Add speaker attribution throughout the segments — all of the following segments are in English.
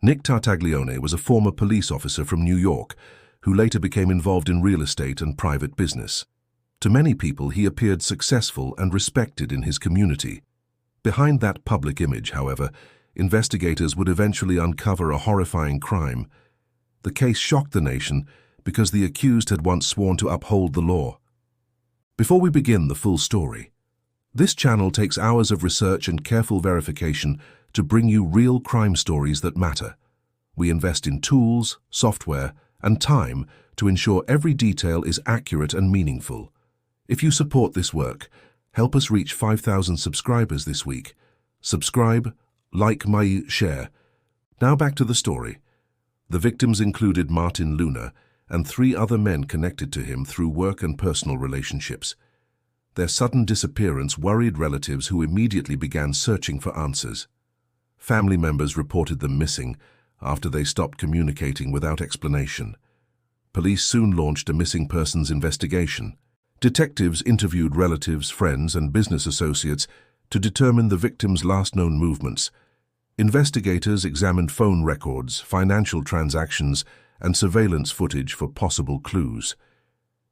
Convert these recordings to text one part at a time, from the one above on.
Speaker 1: Nick Tartaglione was a former police officer from New York who later became involved in real estate and private business. To many people, he appeared successful and respected in his community. Behind that public image, however, investigators would eventually uncover a horrifying crime. The case shocked the nation because the accused had once sworn to uphold the law. Before we begin the full story, this channel takes hours of research and careful verification to bring you real crime stories that matter. We invest in tools, software, and time to ensure every detail is accurate and meaningful. If you support this work, help us reach 5,000 subscribers this week. Subscribe, like, share. Now back to the story. The victims included Martin Luna and 3 other men connected to him through work and personal relationships. Their sudden disappearance worried relatives who immediately began searching for answers. Family members reported them missing after they stopped communicating without explanation. Police soon launched a missing persons investigation. Detectives interviewed relatives, friends, and business associates to determine the victims' last known movements. Investigators examined phone records, financial transactions, and surveillance footage for possible clues.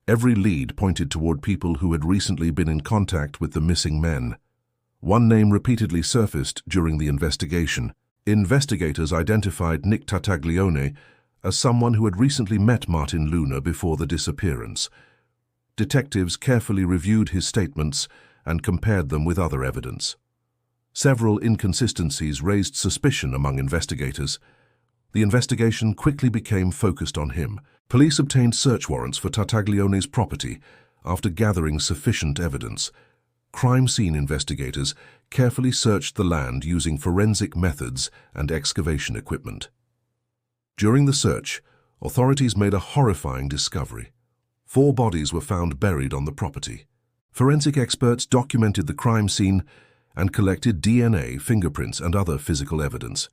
Speaker 1: Every lead pointed toward people who had recently been in contact with the missing men. One name repeatedly surfaced during the investigation. Investigators identified Nick Tartaglione as someone who had recently met Martin Luna before the disappearance. Detectives carefully reviewed his statements and compared them with other evidence. Several inconsistencies raised suspicion among investigators. The investigation quickly became focused on him. Police obtained search warrants for Tartaglione's property after gathering sufficient evidence. Crime scene investigators carefully searched the land using forensic methods and excavation equipment. During the search, authorities made a horrifying discovery. 4 bodies were found buried on the property. Forensic experts documented the crime scene and collected DNA, fingerprints, and other physical evidence.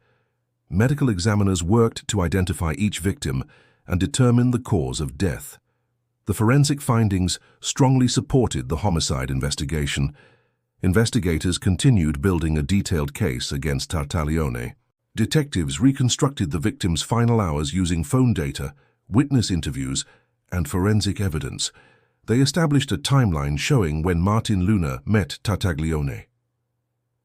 Speaker 1: Medical examiners worked to identify each victim and determine the cause of death. The forensic findings strongly supported the homicide investigation. Investigators continued building a detailed case against Tartaglione. Detectives reconstructed the victim's final hours using phone data, witness interviews, and forensic evidence. They established a timeline showing when Martin Luna met Tartaglione.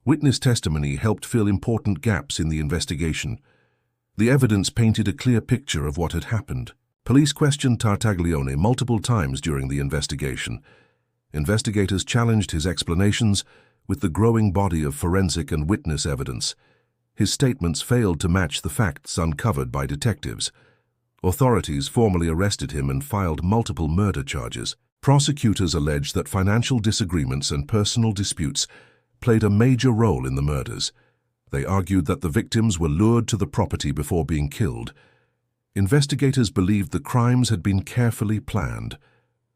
Speaker 1: Witness testimony helped fill important gaps in the investigation. The evidence painted a clear picture of what had happened. Police questioned Tartaglione multiple times during the investigation. Investigators challenged his explanations with the growing body of forensic and witness evidence. His statements failed to match the facts uncovered by detectives. Authorities formally arrested him and filed multiple murder charges. Prosecutors alleged that financial disagreements and personal disputes played a major role in the murders. They argued that the victims were lured to the property before being killed. Investigators believed the crimes had been carefully planned.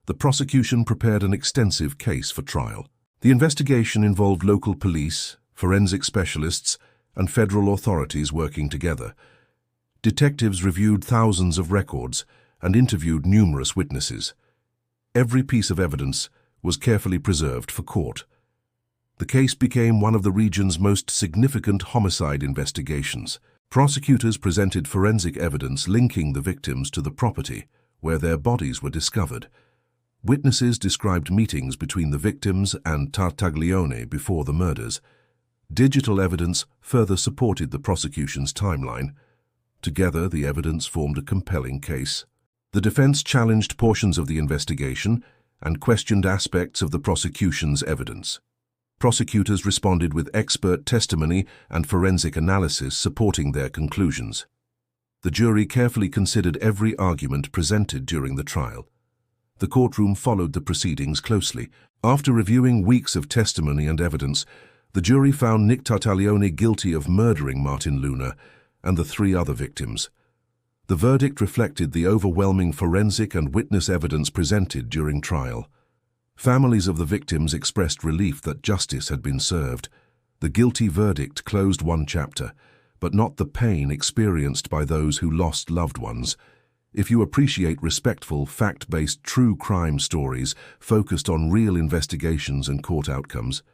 Speaker 1: The prosecution prepared an extensive case for trial. The investigation involved local police, forensic specialists, and federal authorities working together. Detectives reviewed thousands of records and interviewed numerous witnesses. Every piece of evidence was carefully preserved for court. The case became one of the region's most significant homicide investigations. Prosecutors presented forensic evidence linking the victims to the property where their bodies were discovered. Witnesses described meetings between the victims and Tartaglione before the murders. Digital evidence further supported the prosecution's timeline. Together, the evidence formed a compelling case. The defense challenged portions of the investigation and questioned aspects of the prosecution's evidence. Prosecutors responded with expert testimony and forensic analysis supporting their conclusions. The jury carefully considered every argument presented during the trial. The courtroom followed the proceedings closely. After reviewing weeks of testimony and evidence, the jury found Nick Tartaglione guilty of murdering Martin Luna and the 3 other victims. The verdict reflected the overwhelming forensic and witness evidence presented during trial. Families of the victims expressed relief that justice had been served. The guilty verdict closed one chapter, but not the pain experienced by those who lost loved ones. If you appreciate respectful, fact-based true crime stories focused on real investigations and court outcomes,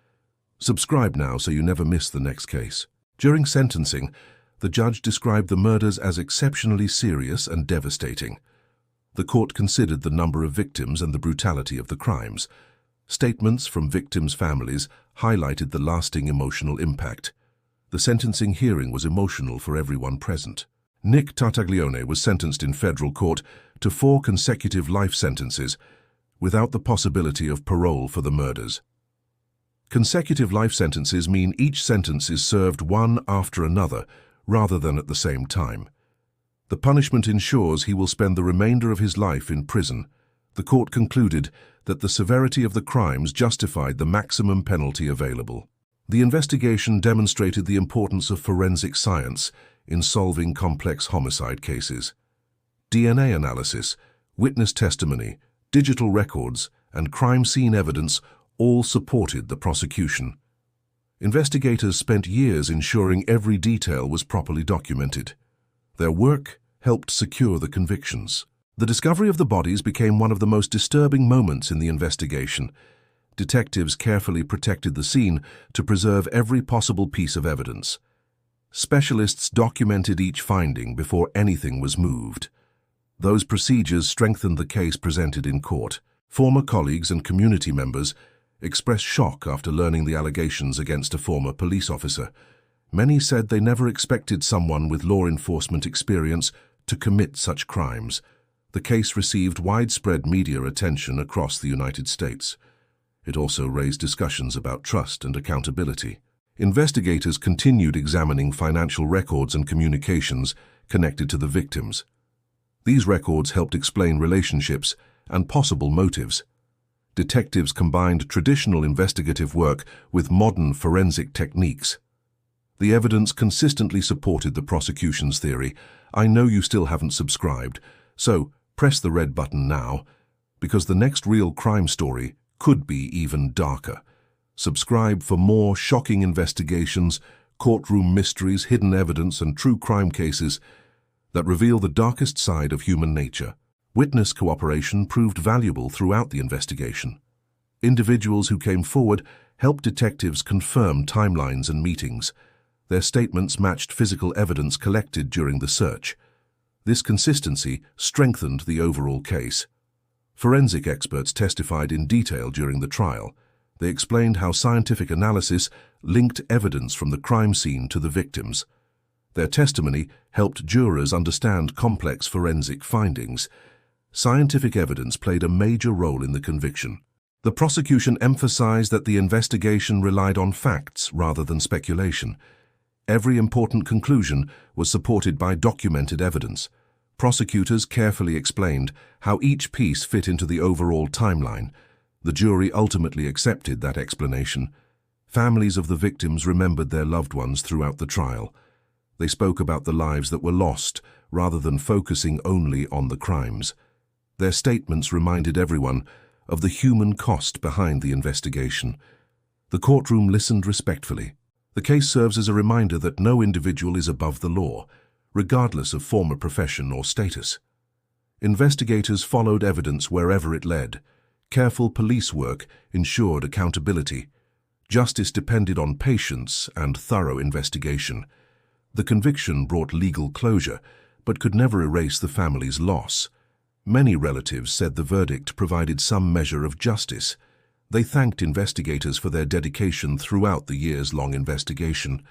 Speaker 1: subscribe now so you never miss the next case. During sentencing, The judge described the murders as exceptionally serious and devastating. The court considered the number of victims and the brutality of the crimes. Statements from victims' families highlighted the lasting emotional impact. The sentencing hearing was emotional for everyone present. Nick Tartaglione was sentenced in federal court to 4 consecutive life sentences, without the possibility of parole for the murders. Consecutive life sentences mean each sentence is served one after another, rather than at the same time. The punishment ensures he will spend the remainder of his life in prison. The court concluded that the severity of the crimes justified the maximum penalty available. The investigation demonstrated the importance of forensic science in solving complex homicide cases. DNA analysis, witness testimony, digital records, and crime scene evidence all supported the prosecution. Investigators spent years ensuring every detail was properly documented. Their work helped secure the convictions. The discovery of the bodies became one of the most disturbing moments in the investigation. Detectives carefully protected the scene to preserve every possible piece of evidence. Specialists documented each finding before anything was moved. Those procedures strengthened the case presented in court. Former colleagues and community members expressed shock after learning the allegations against a former police officer. Many said they never expected someone with law enforcement experience to commit such crimes. The case received widespread media attention across the United States. It also raised discussions about trust and accountability. Investigators continued examining financial records and communications connected to the victims. These records helped explain relationships and possible motives. Detectives combined traditional investigative work with modern forensic techniques. The evidence consistently supported the prosecution's theory. I know you still haven't subscribed, so press the red button now, because the next real crime story could be even darker. Subscribe for more shocking investigations, courtroom mysteries, hidden evidence, and true crime cases that reveal the darkest side of human nature. Witness cooperation proved valuable throughout the investigation. Individuals who came forward helped detectives confirm timelines and meetings. Their statements matched physical evidence collected during the search. This consistency strengthened the overall case. Forensic experts testified in detail during the trial. They explained how scientific analysis linked evidence from the crime scene to the victims. Their testimony helped jurors understand complex forensic findings. Scientific evidence played a major role in the conviction. The prosecution emphasized that the investigation relied on facts rather than speculation. Every important conclusion was supported by documented evidence. Prosecutors carefully explained how each piece fit into the overall timeline. The jury ultimately accepted that explanation. Families of the victims remembered their loved ones throughout the trial. They spoke about the lives that were lost, rather than focusing only on the crimes. Their statements reminded everyone of the human cost behind the investigation. The courtroom listened respectfully. The case serves as a reminder that no individual is above the law, regardless of former profession or status. Investigators followed evidence wherever it led. Careful police work ensured accountability. Justice depended on patience and thorough investigation. The conviction brought legal closure, but could never erase the family's loss. Many relatives said the verdict provided some measure of justice. They thanked investigators for their dedication throughout the years-long investigation.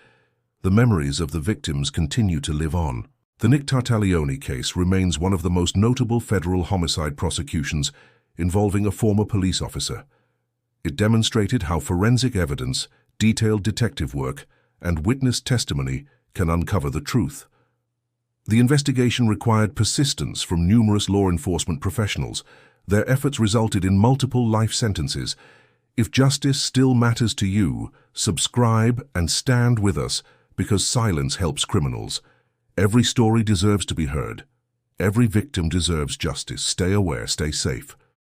Speaker 1: The memories of the victims continue to live on. The Nick Tartaglione case remains one of the most notable federal homicide prosecutions involving a former police officer. It demonstrated how forensic evidence, detailed detective work, and witness testimony can uncover the truth. The investigation required persistence from numerous law enforcement professionals. Their efforts resulted in multiple life sentences. If justice still matters to you, subscribe and stand with us, because silence helps criminals. Every story deserves to be heard. Every victim deserves justice. Stay aware, stay safe.